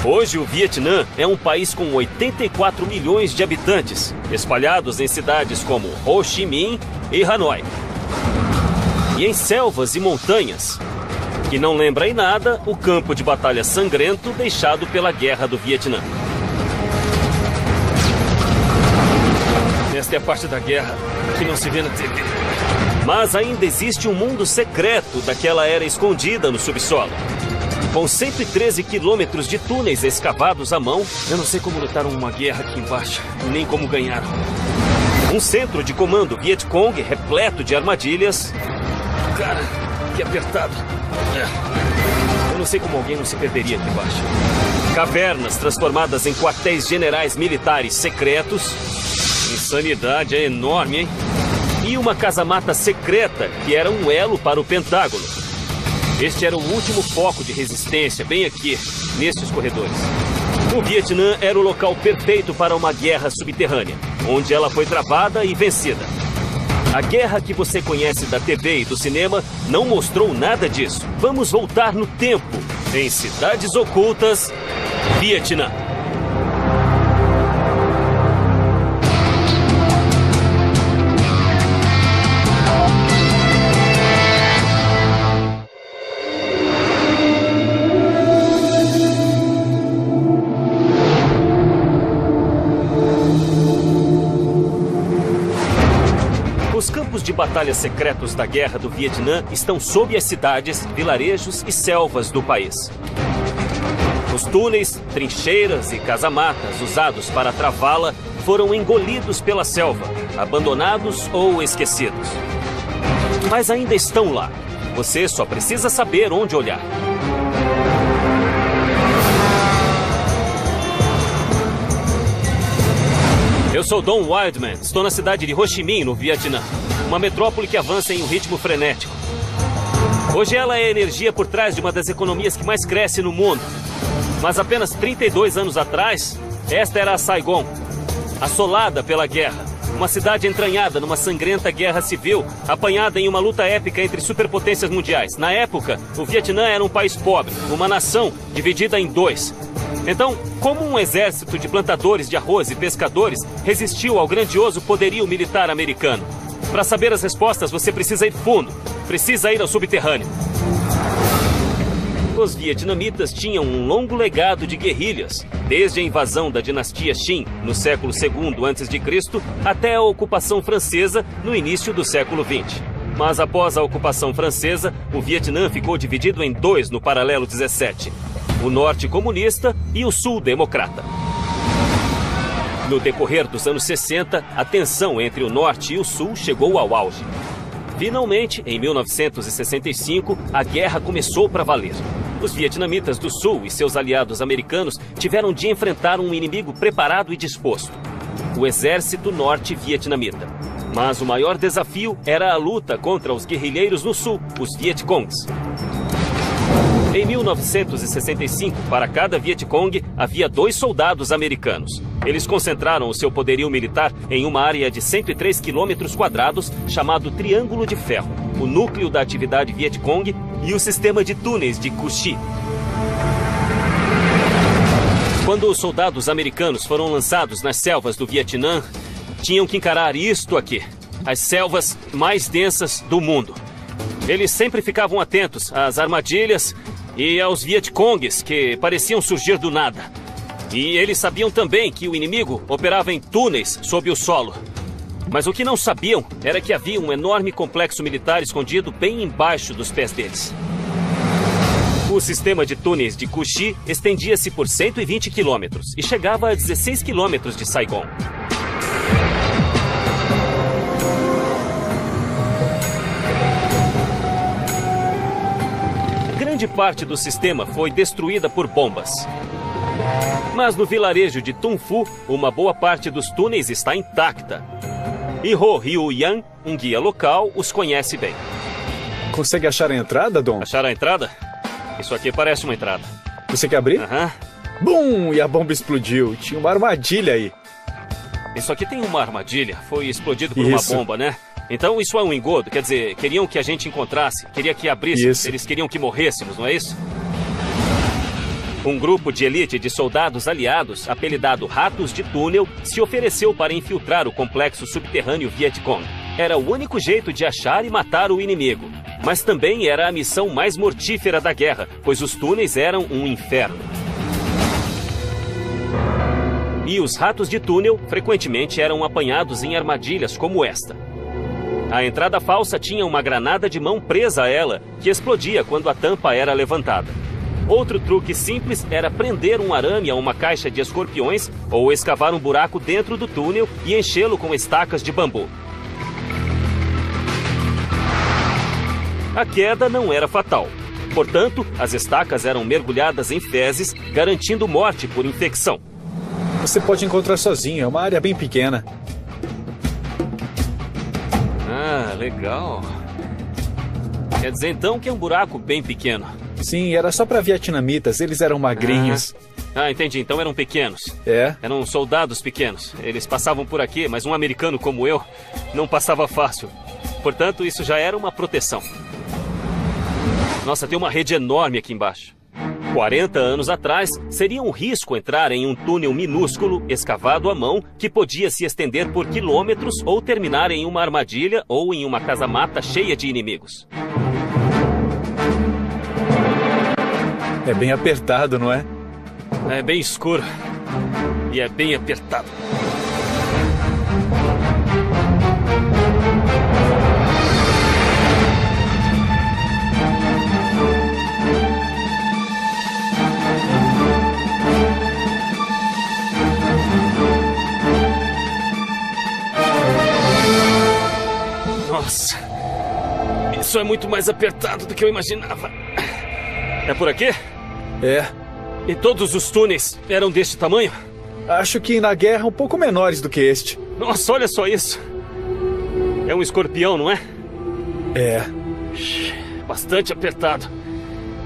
Hoje, o Vietnã é um país com 84 milhões de habitantes, espalhados em cidades como Ho Chi Minh e Hanoi. E em selvas e montanhas, que não lembra em nada o campo de batalha sangrento deixado pela Guerra do Vietnã. Esta é a parte da guerra que não se vê na TV. Mas ainda existe um mundo secreto daquela era escondida no subsolo. Com 113 quilômetros de túneis escavados à mão, eu não sei como lutaram uma guerra aqui embaixo, nem como ganharam. Um centro de comando Vietcong repleto de armadilhas. Cara, que apertado. Eu não sei como alguém não se perderia aqui embaixo. Cavernas transformadas em quartéis generais militares secretos. Insanidade é enorme, hein? E uma casa-mata secreta que era um elo para o Pentágono. Este era o último foco de resistência, bem aqui, nestes corredores. O Vietnã era o local perfeito para uma guerra subterrânea, onde ela foi travada e vencida. A guerra que você conhece da TV e do cinema não mostrou nada disso. Vamos voltar no tempo, em Cidades Ocultas, Vietnã. Os campos de batalha secretos da Guerra do Vietnã estão sob as cidades, vilarejos e selvas do país. Os túneis, trincheiras e casamatas usados para travá-la foram engolidos pela selva, abandonados ou esquecidos. Mas ainda estão lá. Você só precisa saber onde olhar. Eu sou Don Wildman, estou na cidade de Ho Chi Minh, no Vietnã. Uma metrópole que avança em um ritmo frenético. Hoje ela é a energia por trás de uma das economias que mais cresce no mundo. Mas apenas 32 anos atrás, esta era a Saigon, assolada pela guerra. Uma cidade entranhada numa sangrenta guerra civil, apanhada em uma luta épica entre superpotências mundiais. Na época, o Vietnã era um país pobre, uma nação dividida em dois. Então, como um exército de plantadores de arroz e pescadores resistiu ao grandioso poderio militar americano? Para saber as respostas, você precisa ir fundo, precisa ir ao subterrâneo. Os vietnamitas tinham um longo legado de guerrilhas, desde a invasão da dinastia Qin no século II a.C. até a ocupação francesa no início do século XX. Mas após a ocupação francesa, o Vietnã ficou dividido em dois no paralelo 17. O norte comunista e o sul democrata. No decorrer dos anos 60, a tensão entre o norte e o sul chegou ao auge. Finalmente, em 1965, a guerra começou para valer. Os vietnamitas do sul e seus aliados americanos tiveram de enfrentar um inimigo preparado e disposto: o exército norte-vietnamita. Mas o maior desafio era a luta contra os guerrilheiros no sul, os Vietcongs. Em 1965, para cada Vietcong, havia 2 soldados americanos. Eles concentraram o seu poderio militar em uma área de 103 quilômetros quadrados, chamado Triângulo de Ferro, o núcleo da atividade Vietcong e o sistema de túneis de Cu Chi. Quando os soldados americanos foram lançados nas selvas do Vietnã, tinham que encarar isto aqui, as selvas mais densas do mundo. Eles sempre ficavam atentos às armadilhas e aos Vietcongs que pareciam surgir do nada. E eles sabiam também que o inimigo operava em túneis sob o solo. Mas o que não sabiam era que havia um enorme complexo militar escondido bem embaixo dos pés deles. O sistema de túneis de Cu Chi estendia-se por 120 quilômetros e chegava a 16 quilômetros de Saigon. Grande parte do sistema foi destruída por bombas. Mas no vilarejo de Tung Phu, uma boa parte dos túneis está intacta. E Ho Ryu Yan, um guia local, os conhece bem. Consegue achar a entrada, Dom? Achar a entrada? Isso aqui parece uma entrada. Você quer abrir? Aham. Bum! E a bomba explodiu. Tinha uma armadilha aí. Isso aqui tem uma armadilha. Foi explodido por uma bomba, né? Então isso é um engodo. Quer dizer, queriam que a gente encontrasse. Queria que abrisse. Eles queriam que morrêssemos, não é isso? Um grupo de elite de soldados aliados, apelidado Ratos de Túnel, se ofereceu para infiltrar o complexo subterrâneo Vietcong. Era o único jeito de achar e matar o inimigo. Mas também era a missão mais mortífera da guerra, pois os túneis eram um inferno. E os ratos de túnel frequentemente eram apanhados em armadilhas como esta. A entrada falsa tinha uma granada de mão presa a ela, que explodia quando a tampa era levantada. Outro truque simples era prender um arame a uma caixa de escorpiões ou escavar um buraco dentro do túnel e enchê-lo com estacas de bambu. A queda não era fatal. Portanto, as estacas eram mergulhadas em fezes, garantindo morte por infecção. Você pode encontrar sozinho, é uma área bem pequena. Ah, legal. Quer dizer então que é um buraco bem pequeno. Sim, era só para vietnamitas, eles eram magrinhos. Entendi, então eram pequenos. É? Eram soldados pequenos. Eles passavam por aqui, mas um americano como eu não passava fácil. Portanto, isso já era uma proteção. Nossa, tem uma rede enorme aqui embaixo. 40 anos atrás, seria um risco entrar em um túnel minúsculo, escavado à mão, que podia se estender por quilômetros ou terminar em uma armadilha ou em uma casa-mata cheia de inimigos. É bem apertado, não é? É bem escuro. E é bem apertado. Nossa, isso é muito mais apertado do que eu imaginava. É por aqui? É. E todos os túneis eram deste tamanho? Acho que na guerra um pouco menores do que este. Nossa, olha só isso. É um escorpião, não é? É. Bastante apertado.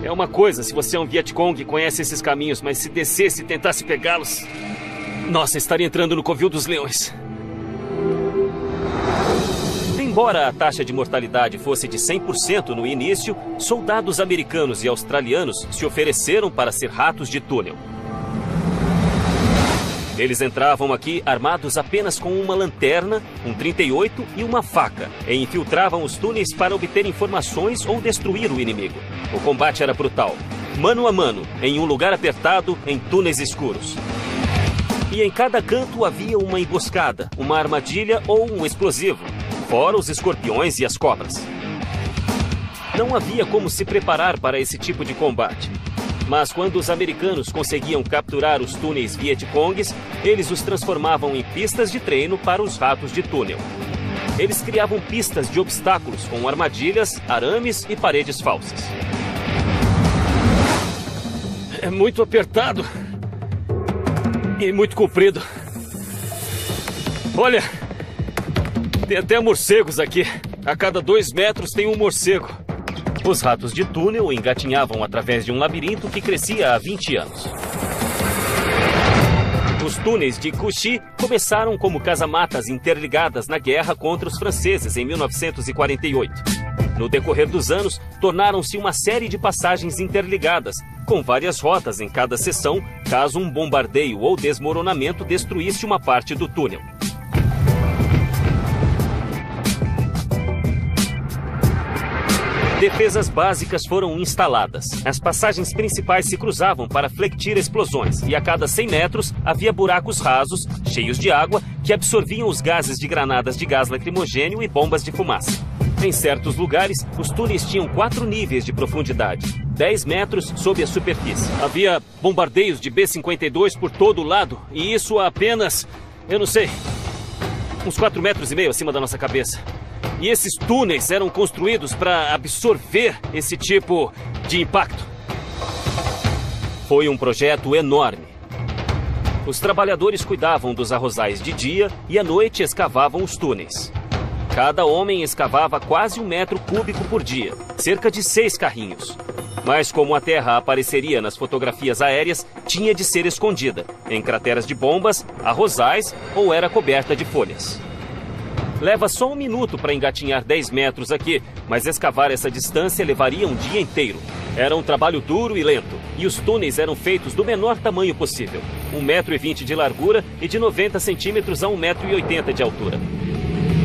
É uma coisa se você é um Vietcong e conhece esses caminhos, mas se descesse e tentasse pegá-los... Nossa, estaria entrando no Covil dos Leões. Embora a taxa de mortalidade fosse de 100% no início, soldados americanos e australianos se ofereceram para ser ratos de túnel. Eles entravam aqui armados apenas com uma lanterna, um 38 e uma faca, e infiltravam os túneis para obter informações ou destruir o inimigo. O combate era brutal, mano a mano, em um lugar apertado, em túneis escuros. E em cada canto havia uma emboscada, uma armadilha ou um explosivo. Fora os escorpiões e as cobras. Não havia como se preparar para esse tipo de combate. Mas quando os americanos conseguiam capturar os túneis Vietcongues, eles os transformavam em pistas de treino para os ratos de túnel. Eles criavam pistas de obstáculos com armadilhas, arames e paredes falsas. É muito apertado. E muito comprido. Olha... Tem até morcegos aqui. A cada 2 metros tem um morcego. Os ratos de túnel engatinhavam através de um labirinto que crescia há 20 anos. Os túneis de Cauchy começaram como casamatas interligadas na guerra contra os franceses em 1948. No decorrer dos anos, tornaram-se uma série de passagens interligadas, com várias rotas em cada seção, caso um bombardeio ou desmoronamento destruísse uma parte do túnel. Defesas básicas foram instaladas. As passagens principais se cruzavam para flectir explosões e a cada 100 metros havia buracos rasos, cheios de água, que absorviam os gases de granadas de gás lacrimogênio e bombas de fumaça. Em certos lugares, os túneis tinham 4 níveis de profundidade, 10 metros sob a superfície. Havia bombardeios de B-52 por todo o lado e isso a apenas, eu não sei, uns 4,5 metros acima da nossa cabeça. E esses túneis eram construídos para absorver esse tipo de impacto. Foi um projeto enorme. Os trabalhadores cuidavam dos arrozais de dia e à noite escavavam os túneis. Cada homem escavava quase 1 metro cúbico por dia, cerca de 6 carrinhos. Mas como a terra apareceria nas fotografias aéreas, tinha de ser escondida, em crateras de bombas, arrozais ou era coberta de folhas. Leva só 1 minuto para engatinhar 10 metros aqui, mas escavar essa distância levaria um dia inteiro. Era um trabalho duro e lento, e os túneis eram feitos do menor tamanho possível, 1,20 m de largura e de 90 centímetros a 1,80 m de altura.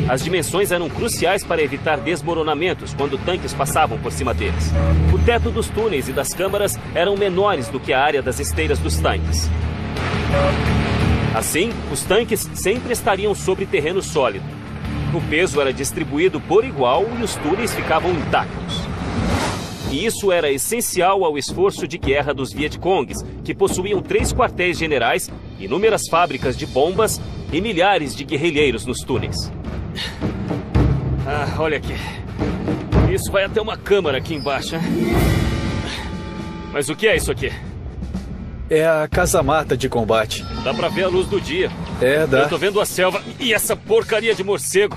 As dimensões eram cruciais para evitar desmoronamentos quando tanques passavam por cima deles. O teto dos túneis e das câmaras eram menores do que a área das esteiras dos tanques. Assim, os tanques sempre estariam sobre terreno sólido. O peso era distribuído por igual e os túneis ficavam intactos. E isso era essencial ao esforço de guerra dos Vietcongues, que possuíam 3 quartéis generais, inúmeras fábricas de bombas e milhares de guerrilheiros nos túneis. Olha aqui. Isso vai até uma câmara aqui embaixo, hein? Mas o que é isso aqui? É a casamata de combate. Dá pra ver a luz do dia. É, dá. Eu tô vendo a selva e essa porcaria de morcego.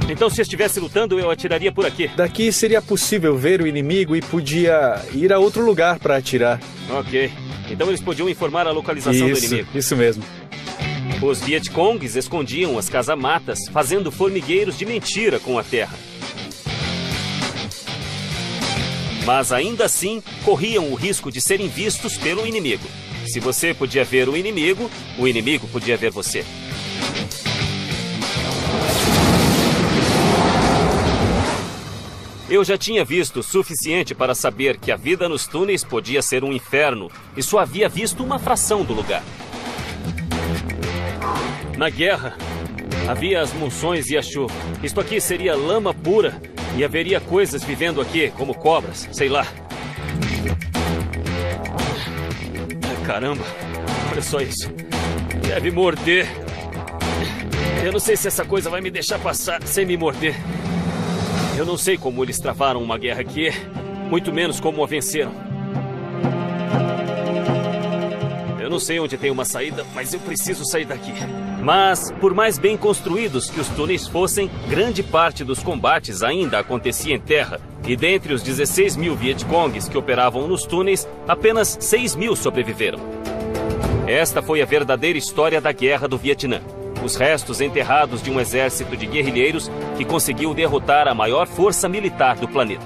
Então, se estivesse lutando, eu atiraria por aqui. Daqui seria possível ver o inimigo e podia ir a outro lugar para atirar. Ok. Então eles podiam informar a localização do inimigo. Isso mesmo. Os Vietcongues escondiam as casamatas, fazendo formigueiros de mentira com a terra. Mas ainda assim, corriam o risco de serem vistos pelo inimigo. Se você podia ver o inimigo podia ver você. Eu já tinha visto o suficiente para saber que a vida nos túneis podia ser um inferno e só havia visto uma fração do lugar. Na guerra, havia as monções e a chuva. Isto aqui seria lama pura e haveria coisas vivendo aqui, como cobras, sei lá. Caramba, olha só isso. Deve morder. Eu não sei se essa coisa vai me deixar passar sem me morder. Eu não sei como eles travaram uma guerra aqui, muito menos como a venceram. Eu não sei onde tem uma saída, mas eu preciso sair daqui. Mas, por mais bem construídos que os túneis fossem, grande parte dos combates ainda acontecia em terra. E dentre os 16 mil Vietcongues que operavam nos túneis, apenas 6 mil sobreviveram. Esta foi a verdadeira história da Guerra do Vietnã. Os restos enterrados de um exército de guerrilheiros que conseguiu derrotar a maior força militar do planeta.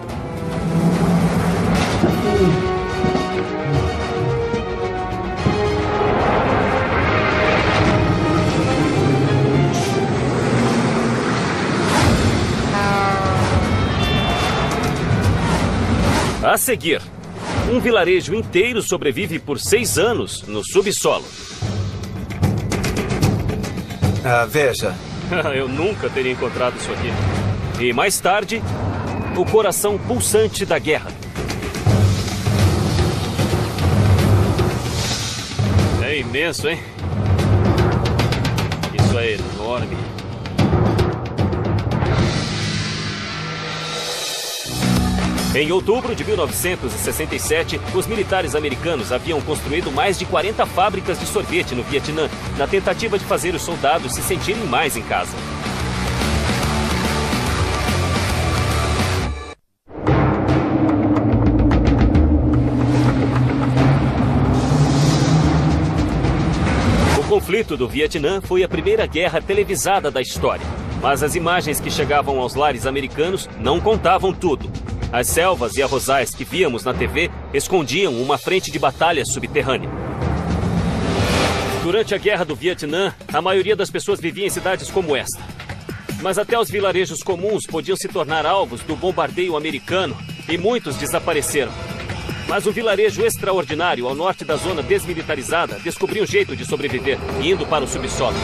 A seguir, um vilarejo inteiro sobrevive por 6 anos no subsolo. Veja. Eu nunca teria encontrado isso aqui. E mais tarde, o coração pulsante da guerra. É imenso, hein? Isso é enorme. Em outubro de 1967, os militares americanos haviam construído mais de 40 fábricas de sorvete no Vietnã, na tentativa de fazer os soldados se sentirem mais em casa. O conflito do Vietnã foi a primeira guerra televisada da história, mas as imagens que chegavam aos lares americanos não contavam tudo. As selvas e arrozais que víamos na TV escondiam uma frente de batalha subterrânea. Durante a Guerra do Vietnã, a maioria das pessoas vivia em cidades como esta. Mas até os vilarejos comuns podiam se tornar alvos do bombardeio americano e muitos desapareceram. Mas um vilarejo extraordinário ao norte da zona desmilitarizada descobriu um jeito de sobreviver, indo para o subsolo.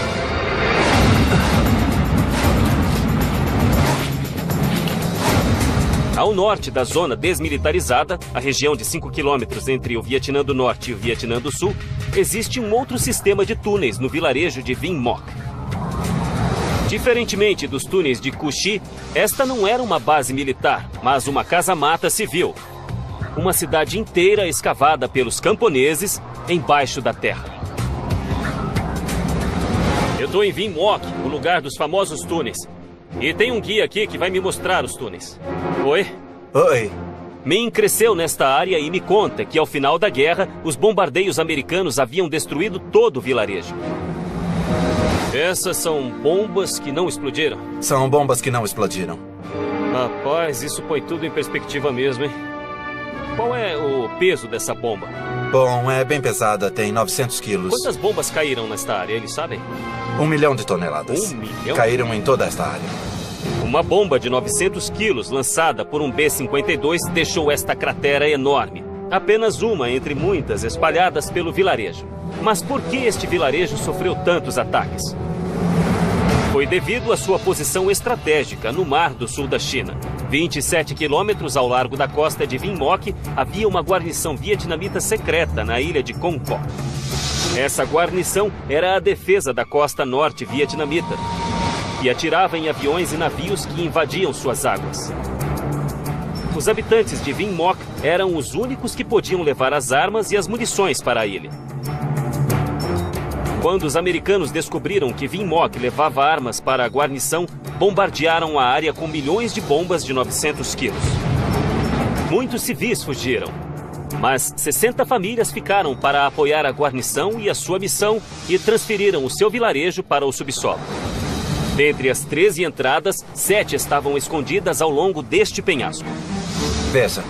Ao norte da zona desmilitarizada, a região de 5 quilômetros entre o Vietnã do Norte e o Vietnã do Sul, existe um outro sistema de túneis no vilarejo de Vinh Moc. Diferentemente dos túneis de Cu Chi, esta não era uma base militar, mas uma casamata civil. Uma cidade inteira escavada pelos camponeses embaixo da terra. Eu estou em Vinh Moc, o lugar dos famosos túneis. E tem um guia aqui que vai me mostrar os túneis. Oi? Oi. Min cresceu nesta área e me conta que ao final da guerra, os bombardeios americanos haviam destruído todo o vilarejo. Essas são bombas que não explodiram? São bombas que não explodiram. Rapaz, isso põe tudo em perspectiva mesmo, hein? Qual é o peso dessa bomba? Bom, é bem pesada, tem 900 quilos. Quantas bombas caíram nesta área, eles sabem? 1 milhão de toneladas. 1 milhão? Caíram em toda esta área. Uma bomba de 900 quilos lançada por um B-52 deixou esta cratera enorme. Apenas uma entre muitas espalhadas pelo vilarejo. Mas por que este vilarejo sofreu tantos ataques? Foi devido à sua posição estratégica no mar do sul da China. 27 quilômetros ao largo da costa de Vinh Moc, havia uma guarnição vietnamita secreta na ilha de Con Co. Essa guarnição era a defesa da costa norte vietnamita e atirava em aviões e navios que invadiam suas águas. Os habitantes de Vinh Moc eram os únicos que podiam levar as armas e as munições para a ilha. Quando os americanos descobriram que Vinh Moc levava armas para a guarnição, bombardearam a área com milhões de bombas de 900 quilos. Muitos civis fugiram, mas 60 famílias ficaram para apoiar a guarnição e a sua missão e transferiram o seu vilarejo para o subsolo. Dentre as 13 entradas, 7 estavam escondidas ao longo deste penhasco. Veja.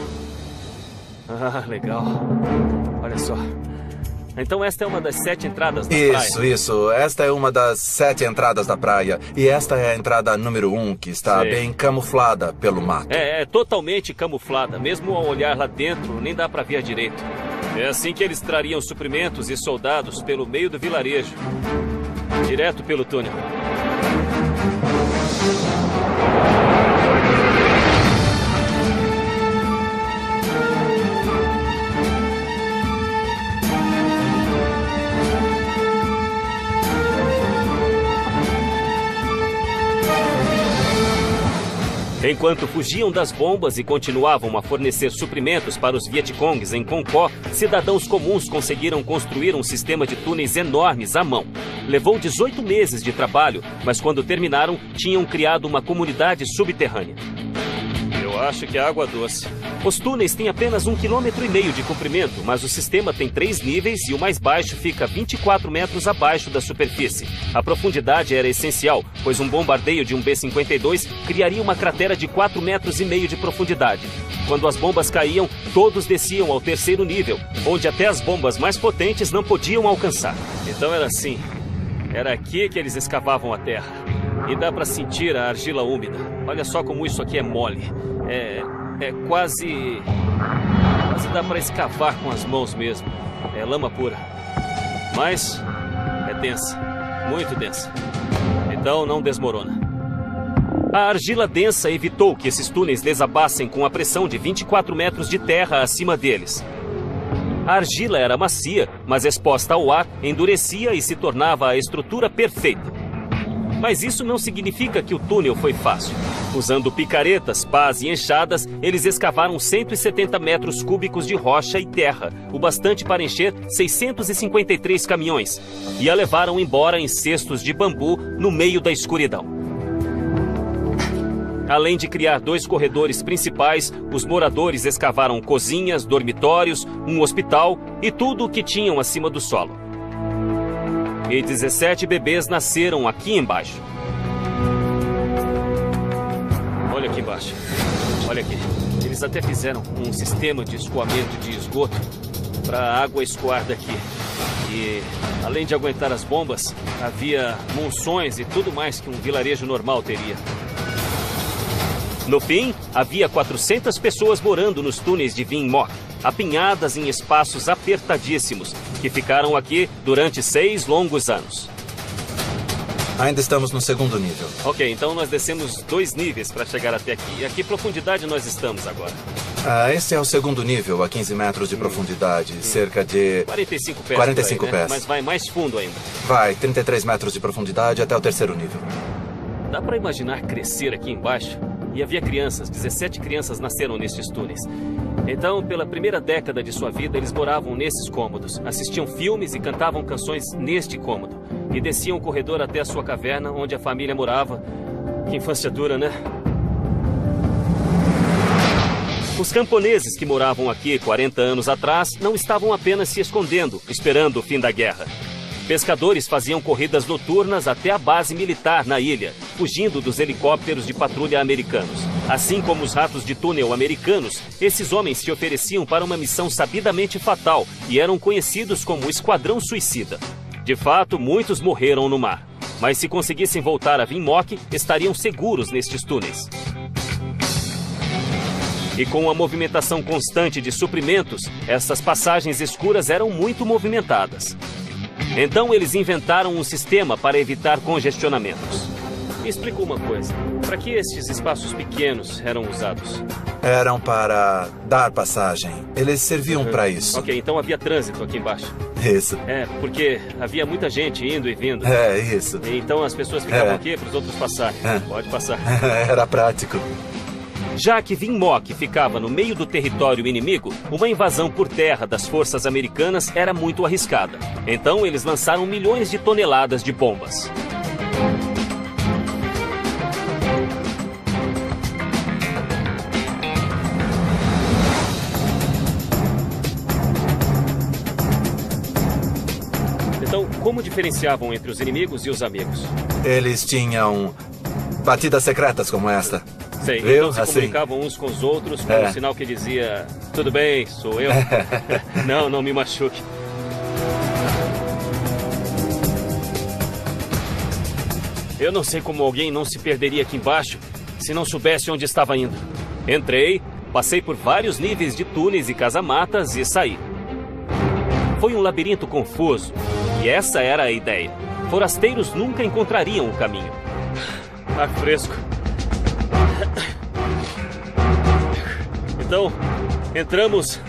Ah, legal. Olha só. Então esta é uma das 7 entradas da praia. Isso. Esta é uma das 7 entradas da praia. E esta é a entrada número 1, que está bem camuflada pelo mato. É totalmente camuflada. Mesmo ao olhar lá dentro, nem dá para ver direito. É assim que eles trariam suprimentos e soldados pelo meio do vilarejo. Direto pelo túnel. Enquanto fugiam das bombas e continuavam a fornecer suprimentos para os Vietcongs em Con Co, cidadãos comuns conseguiram construir um sistema de túneis enormes à mão. Levou 18 meses de trabalho, mas quando terminaram, tinham criado uma comunidade subterrânea. Eu acho que é água doce. Os túneis têm apenas 1,5 km de comprimento, mas o sistema tem 3 níveis e o mais baixo fica 24 metros abaixo da superfície. A profundidade era essencial, pois um bombardeio de um B-52 criaria uma cratera de 4,5 metros de profundidade. Quando as bombas caíam, todos desciam ao 3º nível, onde até as bombas mais potentes não podiam alcançar. Então era assim. Era aqui que eles escavavam a terra. E dá para sentir a argila úmida. Olha só como isso aqui é mole. Quase dá para escavar com as mãos mesmo. É lama pura. Mas é densa, muito densa. Então não desmorona. A argila densa evitou que esses túneis desabassem com a pressão de 24 metros de terra acima deles. A argila era macia, mas exposta ao ar, endurecia e se tornava a estrutura perfeita. Mas isso não significa que o túnel foi fácil. Usando picaretas, pás e enxadas, eles escavaram 170 metros cúbicos de rocha e terra, o bastante para encher 653 caminhões, e a levaram embora em cestos de bambu no meio da escuridão. Além de criar 2 corredores principais, os moradores escavaram cozinhas, dormitórios, um hospital e tudo o que tinham acima do solo. E 17 bebês nasceram aqui embaixo. Olha aqui embaixo. Olha aqui. Eles até fizeram um sistema de escoamento de esgoto para a água escoar daqui. E, além de aguentar as bombas, havia monções e tudo mais que um vilarejo normal teria. No fim, havia 400 pessoas morando nos túneis de Vinh Moc, apinhadas em espaços apertadíssimos, que ficaram aqui durante 6 longos anos. Ainda estamos no 2º nível. Ok, então nós descemos 2 níveis para chegar até aqui. E a que profundidade nós estamos agora? Esse é o 2º nível, a 15 metros de profundidade, cerca de 45 pés. 45 aí, né? pés. Mas vai mais fundo ainda. Vai, 33 metros de profundidade até o 3º nível. Dá para imaginar crescer aqui embaixo? E havia crianças, 17 crianças nasceram nestes túneis. Então, pela primeira década de sua vida, eles moravam nesses cômodos, assistiam filmes e cantavam canções neste cômodo. E desciam o corredor até a sua caverna, onde a família morava. Que infância dura, né? Os camponeses que moravam aqui 40 anos atrás não estavam apenas se escondendo, esperando o fim da guerra. Pescadores faziam corridas noturnas até a base militar na ilha, fugindo dos helicópteros de patrulha americanos. Assim como os ratos de túnel americanos, esses homens se ofereciam para uma missão sabidamente fatal e eram conhecidos como o Esquadrão Suicida. De fato, muitos morreram no mar. Mas se conseguissem voltar a Vinmoc, estariam seguros nestes túneis. E com a movimentação constante de suprimentos, essas passagens escuras eram muito movimentadas. Então eles inventaram um sistema para evitar congestionamentos. Me explica uma coisa. Para que estes espaços pequenos eram usados? Eram para dar passagem. Eles serviam para isso. Ok, então havia trânsito aqui embaixo. Isso. Porque havia muita gente indo e vindo. Isso. E então as pessoas ficavam aqui para os outros passarem. Pode passar. Era prático. Já que Vinmoc ficava no meio do território inimigo, uma invasão por terra das forças americanas era muito arriscada. Então eles lançaram milhões de toneladas de bombas. Então, como diferenciavam entre os inimigos e os amigos? Eles tinham batidas secretas como esta. Sei, viu? Então se comunicavam uns com os outros com um sinal que dizia: tudo bem, sou eu. Não me machuque. Eu não sei como alguém não se perderia aqui embaixo se não soubesse onde estava indo. Entrei, passei por vários níveis de túneis e casamatas e saí. Foi um labirinto confuso, e essa era a ideia. Forasteiros nunca encontrariam o caminho. Ar fresco. Então, entramos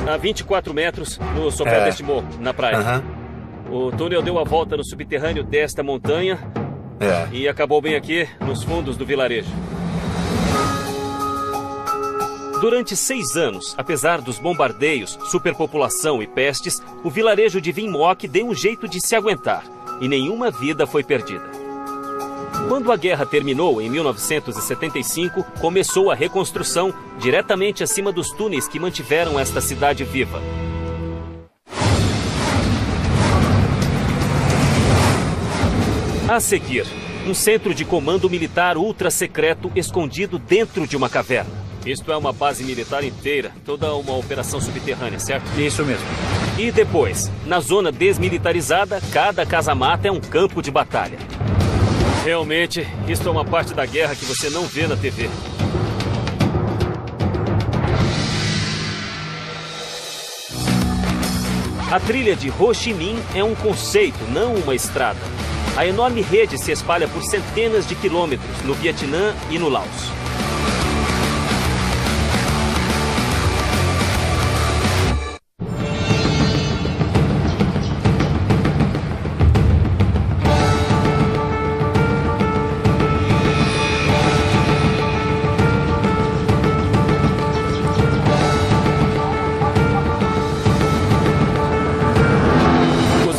a 24 metros no sopé deste morro, na praia. O túnel deu a volta no subterrâneo desta montanha e acabou bem aqui, nos fundos do vilarejo. Durante 6 anos, apesar dos bombardeios, superpopulação e pestes, o vilarejo de Vinmoc deu um jeito de se aguentar e nenhuma vida foi perdida. Quando a guerra terminou, em 1975, começou a reconstrução diretamente acima dos túneis que mantiveram esta cidade viva. A seguir, um centro de comando militar ultra secreto escondido dentro de uma caverna. Isto é uma base militar inteira, toda uma operação subterrânea, certo? Isso mesmo. E depois, na zona desmilitarizada, cada casamata é um campo de batalha. Realmente, isto é uma parte da guerra que você não vê na TV. A trilha de Ho Chi Minh é um conceito, não uma estrada. A enorme rede se espalha por centenas de quilômetros no Vietnã e no Laos.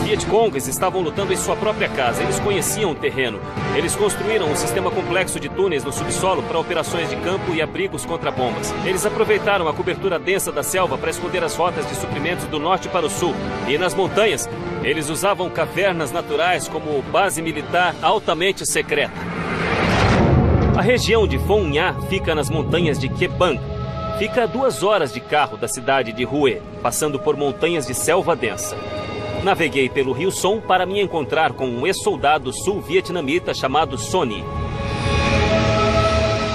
Vietcongues estavam lutando em sua própria casa. Eles conheciam o terreno. Eles construíram um sistema complexo de túneis no subsolo para operações de campo e abrigos contra bombas. Eles aproveitaram a cobertura densa da selva para esconder as rotas de suprimentos do norte para o sul. E nas montanhas, eles usavam cavernas naturais como base militar altamente secreta. A região de Phong Nha fica nas montanhas de Ke Bang. Fica a 2 horas de carro da cidade de Hue, passando por montanhas de selva densa. Naveguei pelo Rio Son para me encontrar com um ex-soldado sul-vietnamita chamado Sonny.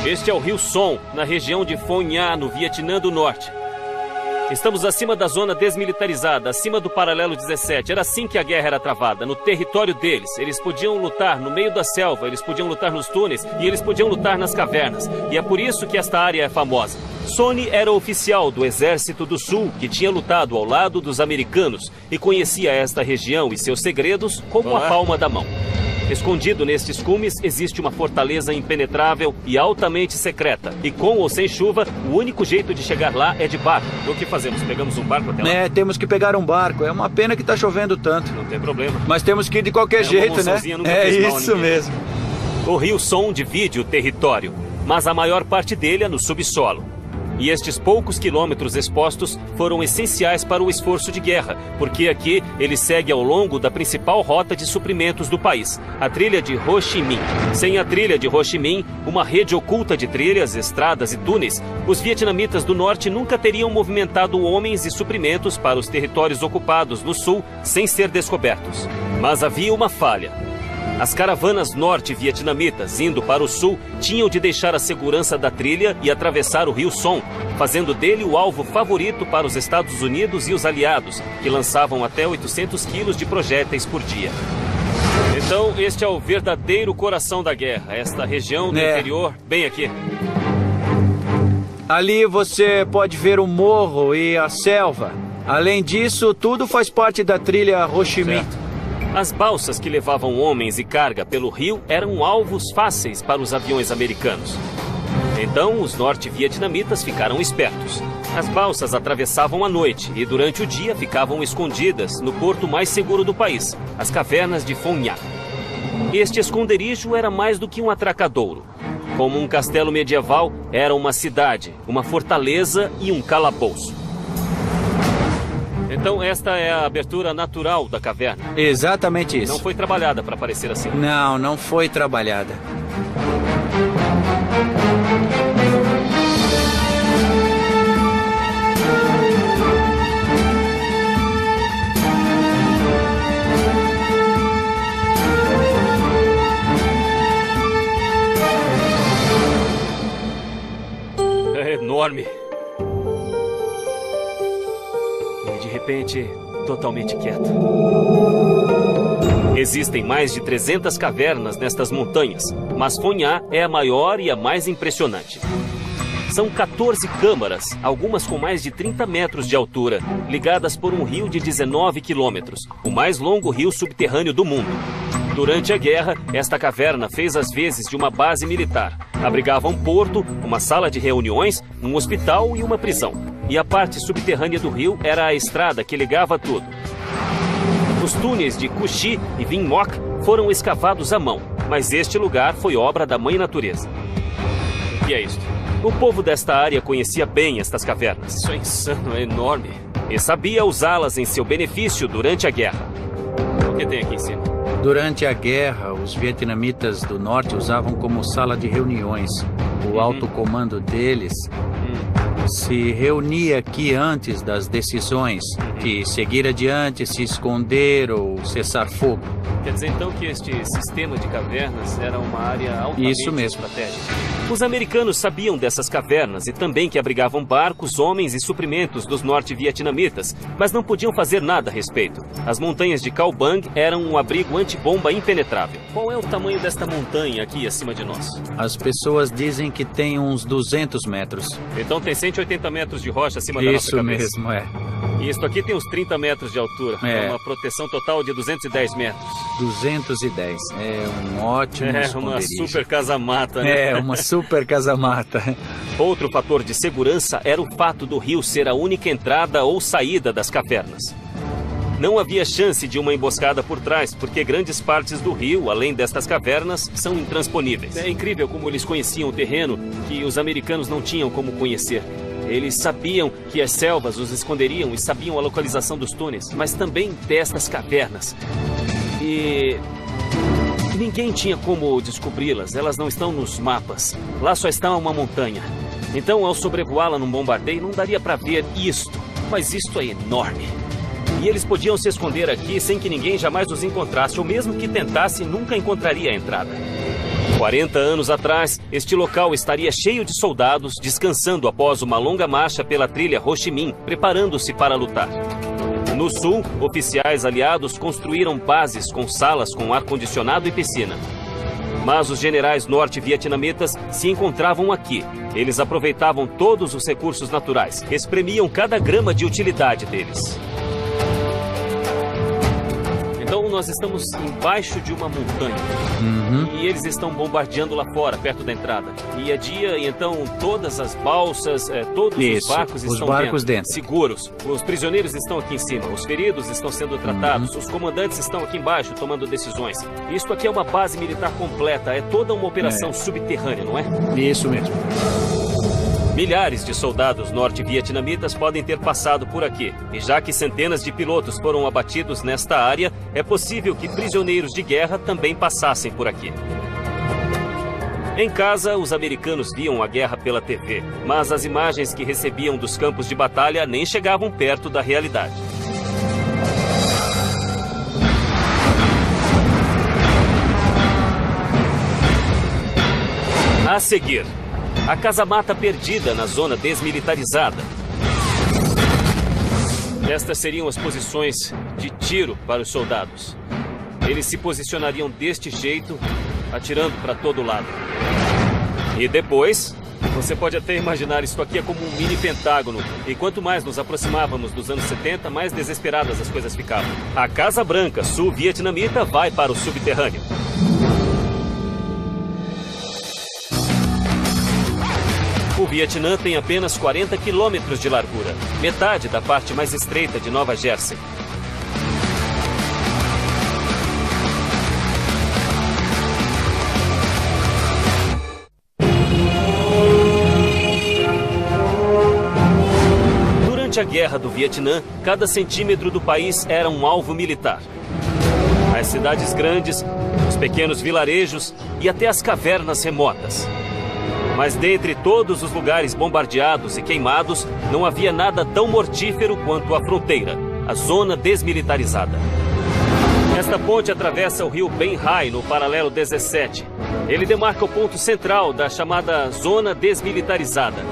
Este é o Rio Son, na região de Phong Nha, no Vietnã do Norte. Estamos acima da zona desmilitarizada, acima do paralelo 17. Era assim que a guerra era travada, no território deles. Eles podiam lutar no meio da selva, eles podiam lutar nos túneis e eles podiam lutar nas cavernas. E é por isso que esta área é famosa. Sonny era oficial do Exército do Sul, que tinha lutado ao lado dos americanos e conhecia esta região e seus segredos como a palma da mão. Escondido nestes cumes existe uma fortaleza impenetrável e altamente secreta. E com ou sem chuva, o único jeito de chegar lá é de barco. O que fazemos? Pegamos um barco até lá? Temos que pegar um barco. É uma pena que está chovendo tanto. Não tem problema. Mas temos que ir de qualquer jeito, né? É isso mesmo. O Rio Son divide o território, mas a maior parte dele é no subsolo. E estes poucos quilômetros expostos foram essenciais para o esforço de guerra, porque aqui ele segue ao longo da principal rota de suprimentos do país, a trilha de Ho Chi Minh. Sem a trilha de Ho Chi Minh, uma rede oculta de trilhas, estradas e túneis, os vietnamitas do norte nunca teriam movimentado homens e suprimentos para os territórios ocupados no sul sem ser descobertos. Mas havia uma falha. As caravanas norte-vietnamitas indo para o sul tinham de deixar a segurança da trilha e atravessar o rio Son, fazendo dele o alvo favorito para os Estados Unidos e os aliados, que lançavam até 800 quilos de projéteis por dia. Então, este é o verdadeiro coração da guerra, esta região do interior, bem aqui. Ali você pode ver o morro e a selva. Além disso, tudo faz parte da trilha Ho Chi Minh. As balsas que levavam homens e carga pelo rio eram alvos fáceis para os aviões americanos. Então, os norte-vietnamitas ficaram espertos. As balsas atravessavam à noite e durante o dia ficavam escondidas no porto mais seguro do país, as cavernas de Phong Nha. Este esconderijo era mais do que um atracadouro. Como um castelo medieval, era uma cidade, uma fortaleza e um calabouço. Então, esta é a abertura natural da caverna. Exatamente isso. Não foi trabalhada para parecer assim. Não, não foi trabalhada. É enorme. De repente, totalmente quieto. Existem mais de 300 cavernas nestas montanhas, mas Phong Nha é a maior e a mais impressionante. São 14 câmaras, algumas com mais de 30 metros de altura, ligadas por um rio de 19 quilômetros, o mais longo rio subterrâneo do mundo. Durante a guerra, esta caverna fez as vezes de uma base militar. Abrigava um porto, uma sala de reuniões, um hospital e uma prisão. E a parte subterrânea do rio era a estrada que ligava tudo. Os túneis de Cu Chi e Vinh Moc foram escavados à mão, mas este lugar foi obra da Mãe Natureza. O que é isto? O povo desta área conhecia bem estas cavernas. Isso é insano, é enorme. E sabia usá-las em seu benefício durante a guerra. O que tem aqui em cima? Durante a guerra, os vietnamitas do norte usavam como sala de reuniões. O alto comando deles se reunia aqui antes das decisões de seguir adiante, se esconder ou cessar fogo. Quer dizer então que este sistema de cavernas era uma área altamente estratégica. Os americanos sabiam dessas cavernas e também que abrigavam barcos, homens e suprimentos dos norte-vietnamitas, mas não podiam fazer nada a respeito. As montanhas de Cao Bang eram um abrigo antibomba impenetrável. Qual é o tamanho desta montanha aqui acima de nós? As pessoas dizem que tem uns 200 metros. Então tem 180 metros de rocha acima da nossa cabeça. Isso mesmo, é. E isto aqui tem uns 30 metros de altura. É uma proteção total de 210 metros. 210. É um ótimo esconderijo. Uma super casa-mata, né? É, uma super casa-mata. Outro fator de segurança era o fato do rio ser a única entrada ou saída das cavernas. Não havia chance de uma emboscada por trás, porque grandes partes do rio, além destas cavernas, são intransponíveis. É incrível como eles conheciam o terreno que os americanos não tinham como conhecer. Eles sabiam que as selvas os esconderiam e sabiam a localização dos túneis, mas também destas cavernas. E ninguém tinha como descobri-las, elas não estão nos mapas. Lá só está uma montanha. Então, ao sobrevoá-la num bombardeio, não daria para ver isto, mas isto é enorme. E eles podiam se esconder aqui sem que ninguém jamais os encontrasse, ou mesmo que tentasse, nunca encontraria a entrada. 40 anos atrás, este local estaria cheio de soldados, descansando após uma longa marcha pela trilha Ho Chi Minh, preparando-se para lutar. No sul, oficiais aliados construíram bases com salas com ar-condicionado e piscina. Mas os generais norte-vietnamitas se encontravam aqui. Eles aproveitavam todos os recursos naturais, espremiam cada grama de utilidade deles. Então nós estamos embaixo de uma montanha. E eles estão bombardeando lá fora, perto da entrada. E é dia, e então todas as balsas, todos os barcos estão dentro, seguros. Os prisioneiros estão aqui em cima, os feridos estão sendo tratados, os comandantes estão aqui embaixo tomando decisões. Isto aqui é uma base militar completa, é toda uma operação subterrânea, não é? Isso mesmo. Milhares de soldados norte-vietnamitas podem ter passado por aqui. E já que centenas de pilotos foram abatidos nesta área, é possível que prisioneiros de guerra também passassem por aqui. Em casa, os americanos viam a guerra pela TV, mas as imagens que recebiam dos campos de batalha nem chegavam perto da realidade. A seguir, a casamata perdida na zona desmilitarizada. Estas seriam as posições de tiro para os soldados. Eles se posicionariam deste jeito, atirando para todo lado. E depois, você pode até imaginar isso aqui é como um mini pentágono. E quanto mais nos aproximávamos dos anos 70, mais desesperadas as coisas ficavam. A Casa Branca sul-vietnamita vai para o subterrâneo. O Vietnã tem apenas 40 quilômetros de largura, metade da parte mais estreita de Nova Jersey. Durante a Guerra do Vietnã, cada centímetro do país era um alvo militar. As cidades grandes, os pequenos vilarejos e até as cavernas remotas. Mas dentre todos os lugares bombardeados e queimados, não havia nada tão mortífero quanto a fronteira, a zona desmilitarizada. Esta ponte atravessa o rio Ben Hai no paralelo 17. Ele demarca o ponto central da chamada zona desmilitarizada.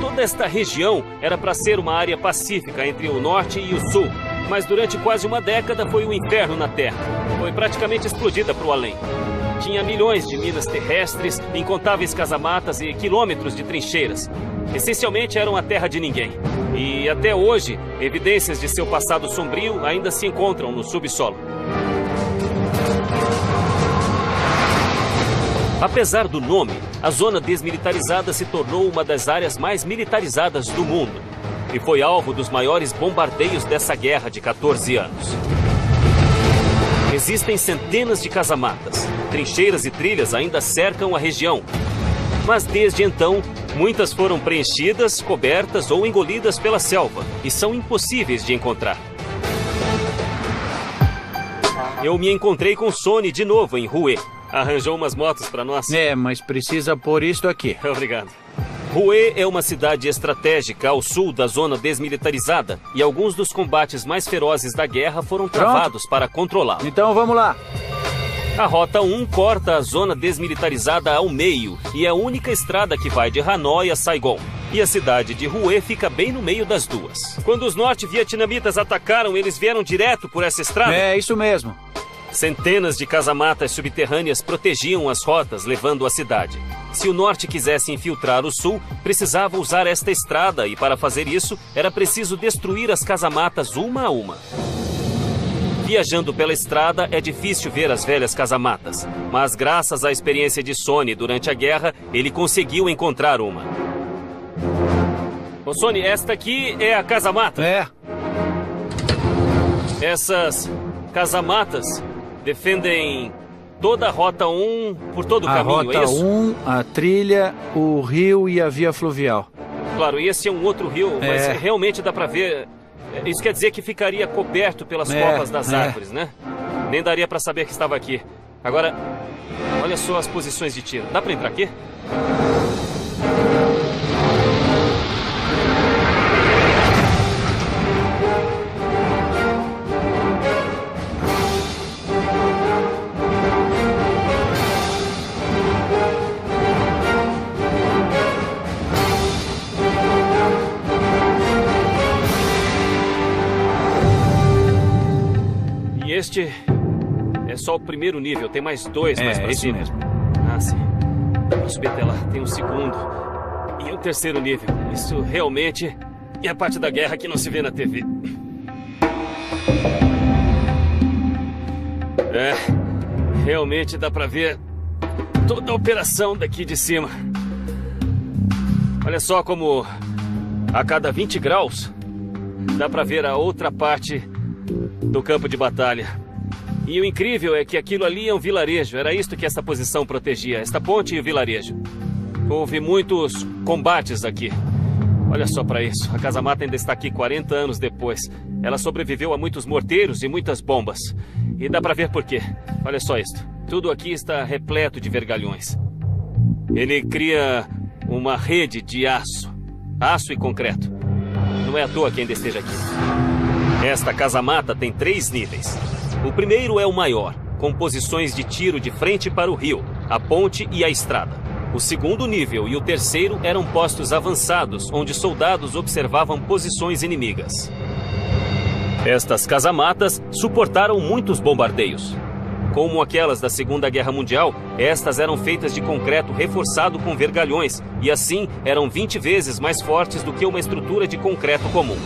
Toda esta região era para ser uma área pacífica entre o norte e o sul, mas durante quase uma década foi um inferno na terra. Foi praticamente explodida para o além. Tinha milhões de minas terrestres, incontáveis casamatas e quilômetros de trincheiras. Essencialmente era uma terra de ninguém. E até hoje, evidências de seu passado sombrio ainda se encontram no subsolo. Apesar do nome, a zona desmilitarizada se tornou uma das áreas mais militarizadas do mundo. E foi alvo dos maiores bombardeios dessa guerra de 14 anos. Existem centenas de casamatas. Trincheiras e trilhas ainda cercam a região. Mas desde então, muitas foram preenchidas, cobertas ou engolidas pela selva e são impossíveis de encontrar. Eu me encontrei com Sony de novo em Hue. Arranjou umas motos para nós. Mas precisa pôr isto aqui. Obrigado. Hue é uma cidade estratégica ao sul da zona desmilitarizada e alguns dos combates mais ferozes da guerra foram travados para controlá-la. Então vamos lá. A Rota 1 corta a zona desmilitarizada ao meio e é a única estrada que vai de Hanoi a Saigon. E a cidade de Hue fica bem no meio das duas. Quando os norte-vietnamitas atacaram, eles vieram direto por essa estrada? É, isso mesmo. Centenas de casamatas subterrâneas protegiam as rotas levando à cidade. Se o norte quisesse infiltrar o sul, precisava usar esta estrada e para fazer isso, era preciso destruir as casamatas uma a uma. Viajando pela estrada, é difícil ver as velhas casamatas, mas graças à experiência de Sony durante a guerra, ele conseguiu encontrar uma. Ô Sony, esta aqui é a casamata? É. Essas casamatas defendem toda a Rota 1 por todo o caminho, é isso? A Rota 1, a trilha, o rio e a via fluvial. Claro, e esse é um outro rio, mas realmente dá pra ver... Isso quer dizer que ficaria coberto pelas copas das árvores, né? Nem daria pra saber que estava aqui. Agora, olha só as posições de tiro. Dá pra entrar aqui? Este é só o primeiro nível, tem mais dois mais pra cima. Mesmo. Ah, sim. Vamos subir até lá. Tem um segundo e um terceiro nível. Isso realmente é a parte da guerra que não se vê na TV. Realmente dá pra ver toda a operação daqui de cima. Olha só como a cada 20 graus dá pra ver a outra parte do campo de batalha. E o incrível é que aquilo ali é um vilarejo. Era isto que essa posição protegia, esta ponte e o vilarejo. Houve muitos combates aqui. Olha só para isso. A casamata ainda está aqui 40 anos depois. Ela sobreviveu a muitos morteiros e muitas bombas. E dá para ver por quê. Olha só isto. Tudo aqui está repleto de vergalhões. Ele cria uma rede de aço. Aço e concreto. Não é à toa que ainda esteja aqui. Esta casamata tem 3 níveis. O primeiro é o maior, com posições de tiro de frente para o rio, a ponte e a estrada. O segundo nível e o terceiro eram postos avançados, onde soldados observavam posições inimigas. Estas casamatas suportaram muitos bombardeios. Como aquelas da Segunda Guerra Mundial, estas eram feitas de concreto reforçado com vergalhões e assim eram 20 vezes mais fortes do que uma estrutura de concreto comum.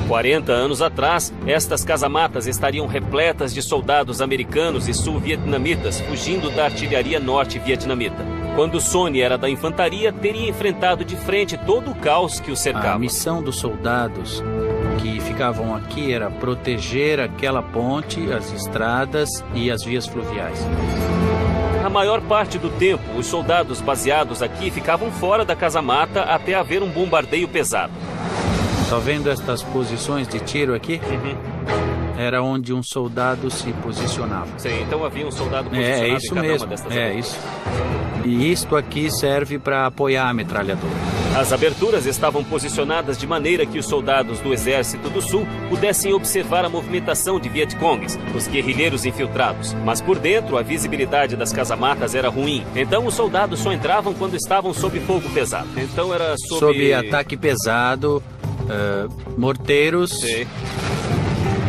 40 anos atrás, estas casamatas estariam repletas de soldados americanos e sul-vietnamitas fugindo da artilharia norte-vietnamita. Quando Sony era da infantaria, teria enfrentado de frente todo o caos que o cercava. A missão dos soldados que ficavam aqui era proteger aquela ponte, as estradas e as vias fluviais. A maior parte do tempo, os soldados baseados aqui ficavam fora da casamata até haver um bombardeio pesado. Está vendo estas posições de tiro aqui? Era onde um soldado se posicionava. Sim, então havia um soldado posicionado em cada mesmo. Uma destas aberturas. Isso. E isto aqui serve para apoiar a metralhadora. As aberturas estavam posicionadas de maneira que os soldados do Exército do Sul pudessem observar a movimentação de Vietcongs, os guerrilheiros infiltrados. Mas por dentro, a visibilidade das casamatas era ruim. Então os soldados só entravam quando estavam sob fogo pesado. Então era sob ataque pesado, morteiros... Sim.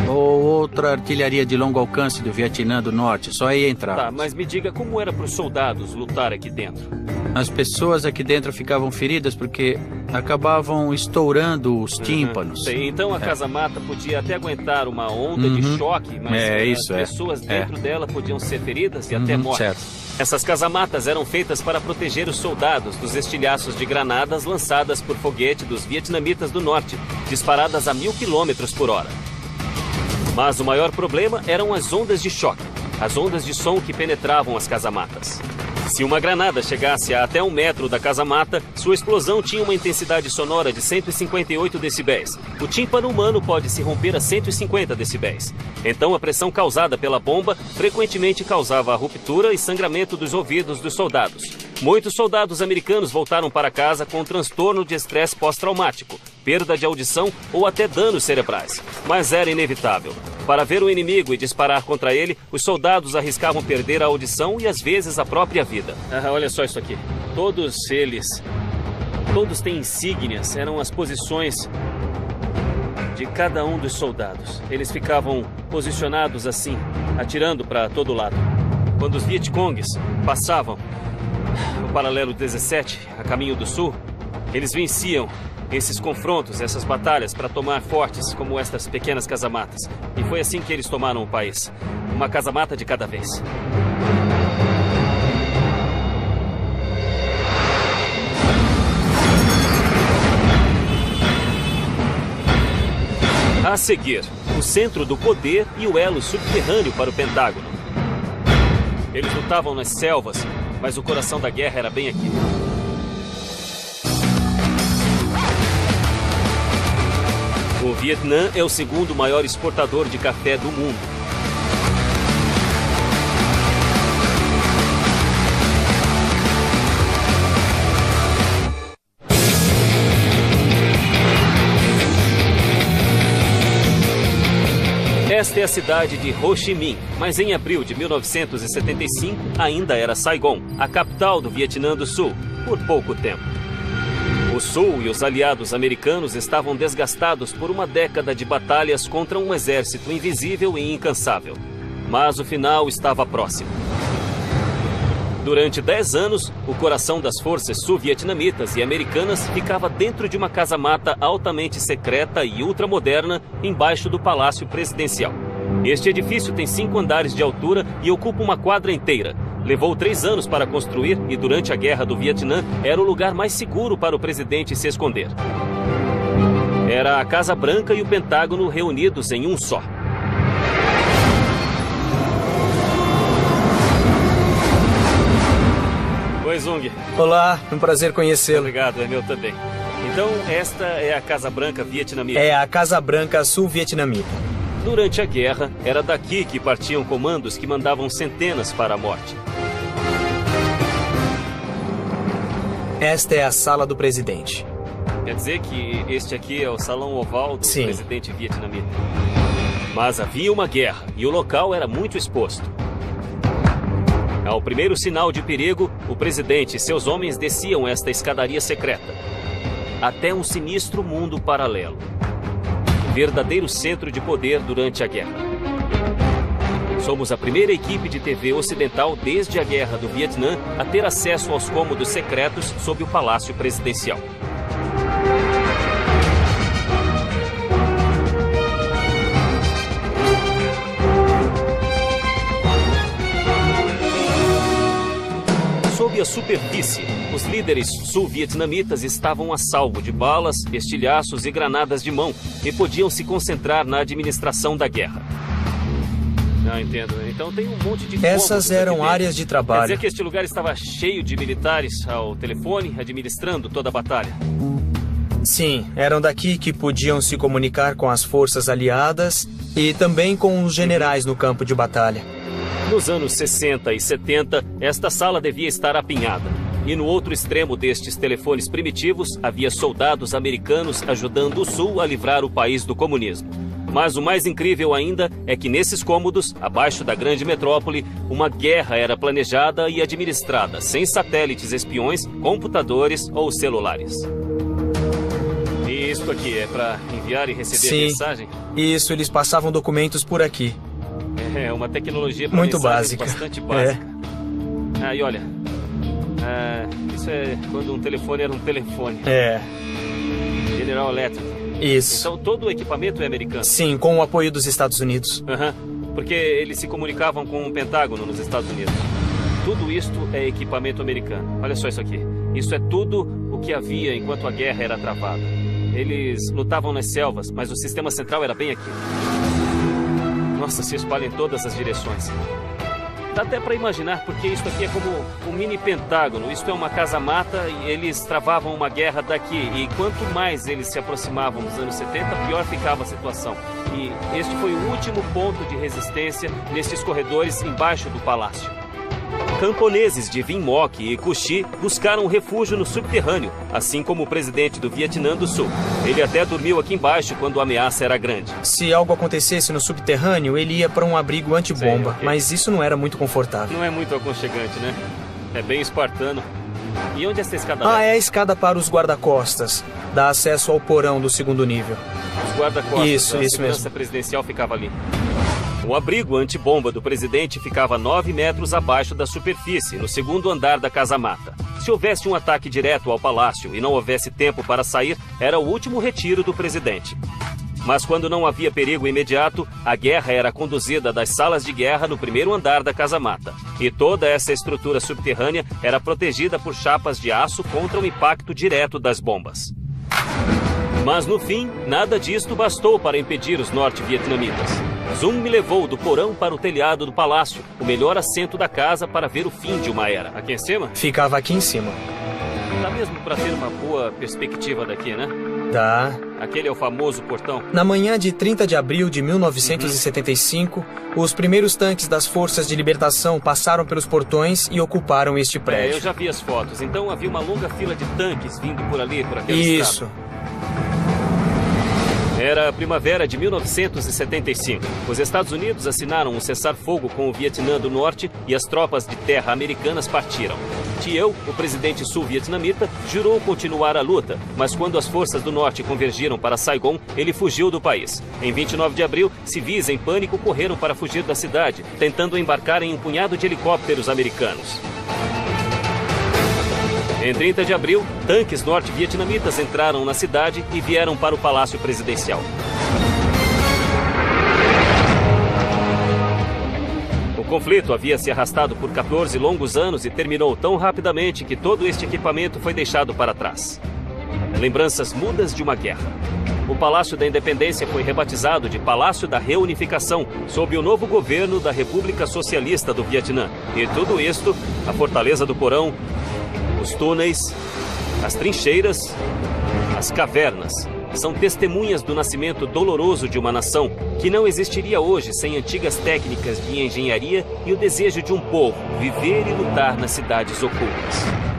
Ou outra artilharia de longo alcance do Vietnã do Norte, só aí entrava. Tá, mas me diga, como era para os soldados lutar aqui dentro? As pessoas aqui dentro ficavam feridas porque acabavam estourando os tímpanos. Sim, então a casamata podia até aguentar uma onda de choque, mas as pessoas dentro dela podiam ser feridas e até mortas. Certo. Essas casamatas eram feitas para proteger os soldados dos estilhaços de granadas lançadas por foguete dos vietnamitas do Norte, disparadas a 1000 km/h. Mas o maior problema eram as ondas de choque, as ondas de som que penetravam as casamatas. Se uma granada chegasse a até 1 metro da casamata, sua explosão tinha uma intensidade sonora de 158 decibéis. O tímpano humano pode se romper a 150 decibéis. Então a pressão causada pela bomba frequentemente causava a ruptura e sangramento dos ouvidos dos soldados. Muitos soldados americanos voltaram para casa com transtorno de estresse pós-traumático, perda de audição ou até danos cerebrais. Mas era inevitável. Para ver o inimigo e disparar contra ele, os soldados arriscavam perder a audição e às vezes a própria vida. Olha só isso aqui. Todos têm insígnias, eram as posições de cada um dos soldados. Eles ficavam posicionados assim, atirando para todo lado. Quando os Vietcongs passavam o paralelo 17, a caminho do sul, eles venciam esses confrontos, essas batalhas para tomar fortes como estas pequenas casamatas. E foi assim que eles tomaram o país. Uma casamata de cada vez. A seguir, o centro do poder e o elo subterrâneo para o Pentágono. Eles lutavam nas selvas, mas o coração da guerra era bem aqui. O Vietnã é o segundo maior exportador de café do mundo. Esta é a cidade de Ho Chi Minh, mas em abril de 1975 ainda era Saigon, a capital do Vietnã do Sul, por pouco tempo. O Sul e os aliados americanos estavam desgastados por uma década de batalhas contra um exército invisível e incansável. Mas o final estava próximo. Durante 10 anos, o coração das forças sul-vietnamitas e americanas ficava dentro de uma casamata altamente secreta e ultramoderna embaixo do Palácio Presidencial. Este edifício tem 5 andares de altura e ocupa uma quadra inteira. Levou 3 anos para construir e durante a Guerra do Vietnã era o lugar mais seguro para o presidente se esconder. Era a Casa Branca e o Pentágono reunidos em um só. Oi, Zung. Olá, um prazer conhecê-lo. Obrigado, é meu também. Então, esta é a Casa Branca vietnamita. É a Casa Branca sul-vietnamita. Durante a guerra, era daqui que partiam comandos que mandavam centenas para a morte. Esta é a sala do presidente. Quer dizer que este aqui é o salão oval do Sim. presidente vietnamita. Mas havia uma guerra e o local era muito exposto. Ao primeiro sinal de perigo, o presidente e seus homens desciam esta escadaria secreta até um sinistro mundo paralelo. Verdadeiro centro de poder durante a guerra. Somos a primeira equipe de TV ocidental desde a Guerra do Vietnã a ter acesso aos cômodos secretos sob o Palácio Presidencial. Sob a superfície, os líderes sul-vietnamitas estavam a salvo de balas, estilhaços e granadas de mão e podiam se concentrar na administração da guerra. Não entendo. Então tem um monte de Essas eram áreas de Quer trabalho. dizer que este lugar estava cheio de militares ao telefone, administrando toda a batalha. Sim, eram daqui que podiam se comunicar com as forças aliadas e também com os generais no campo de batalha. Nos anos 60 e 70, esta sala devia estar apinhada. E no outro extremo destes telefones primitivos, havia soldados americanos ajudando o Sul a livrar o país do comunismo. Mas o mais incrível ainda é que nesses cômodos, abaixo da grande metrópole, uma guerra era planejada e administrada, sem satélites espiões, computadores ou celulares. E isto aqui é para enviar e receber Sim. mensagem? Isso, eles passavam documentos por aqui. É uma tecnologia para Muito mensagens básica. bastante básica. Ah, e olha, isso é quando um telefone era um telefone. General Electric. Isso. Então todo o equipamento é americano. Sim, com o apoio dos Estados Unidos. Aham. Porque eles se comunicavam com o Pentágono nos Estados Unidos. Tudo isto é equipamento americano. Olha só isso aqui. Isso é tudo o que havia enquanto a guerra era travada. Eles lutavam nas selvas, mas o sistema central era bem aqui. Nossa, se espalha em todas as direções. Dá até para imaginar, porque isso aqui é como um mini Pentágono. Isto é uma casa-mata e eles travavam uma guerra daqui. E quanto mais eles se aproximavam dos anos 70, pior ficava a situação. E este foi o último ponto de resistência nesses corredores embaixo do palácio. Camponeses de Vinh Moc e Cu Chi buscaram refúgio no subterrâneo, assim como o presidente do Vietnã do Sul. Ele até dormiu aqui embaixo quando a ameaça era grande. Se algo acontecesse no subterrâneo, ele ia para um abrigo antibomba, Sei, ok. mas isso não era muito confortável. Não é muito aconchegante, né? É bem espartano. E onde essa escada Ah, leva? é a escada para os guarda-costas. Dá acesso ao porão do segundo nível. Os guarda-costas Isso, da isso segurança mesmo. presidencial ficava ali. O abrigo antibomba do presidente ficava 9 metros abaixo da superfície, no segundo andar da casa-mata. Se houvesse um ataque direto ao palácio e não houvesse tempo para sair, era o último retiro do presidente. Mas quando não havia perigo imediato, a guerra era conduzida das salas de guerra no primeiro andar da casa-mata. E toda essa estrutura subterrânea era protegida por chapas de aço contra o impacto direto das bombas. Mas no fim, nada disto bastou para impedir os norte-vietnamitas. Zoom me levou do porão para o telhado do palácio, o melhor assento da casa para ver o fim de uma era. Aqui em cima? Ficava aqui em cima. Dá mesmo para ter uma boa perspectiva daqui, né? Dá. Aquele é o famoso portão. Na manhã de 30 de abril de 1975, os primeiros tanques das Forças de Libertação passaram pelos portões e ocuparam este Eu prédio. já vi as fotos. Então havia uma longa fila de tanques vindo por ali, por aquela estrada. Isso. Era a primavera de 1975. Os Estados Unidos assinaram um cessar-fogo com o Vietnã do Norte e as tropas de terra americanas partiram. Thieu, o presidente sul-vietnamita, jurou continuar a luta, mas quando as forças do Norte convergiram para Saigon, ele fugiu do país. Em 29 de abril, civis em pânico correram para fugir da cidade, tentando embarcar em um punhado de helicópteros americanos. Em 30 de abril, tanques norte-vietnamitas entraram na cidade e vieram para o Palácio Presidencial. O conflito havia se arrastado por 14 longos anos e terminou tão rapidamente que todo este equipamento foi deixado para trás. Lembranças mudas de uma guerra. O Palácio da Independência foi rebatizado de Palácio da Reunificação, sob o novo governo da República Socialista do Vietnã. E tudo isto, a Fortaleza do Porão, Os túneis, as trincheiras, as cavernas são testemunhas do nascimento doloroso de uma nação que não existiria hoje sem antigas técnicas de engenharia e o desejo de um povo viver e lutar nas cidades ocultas.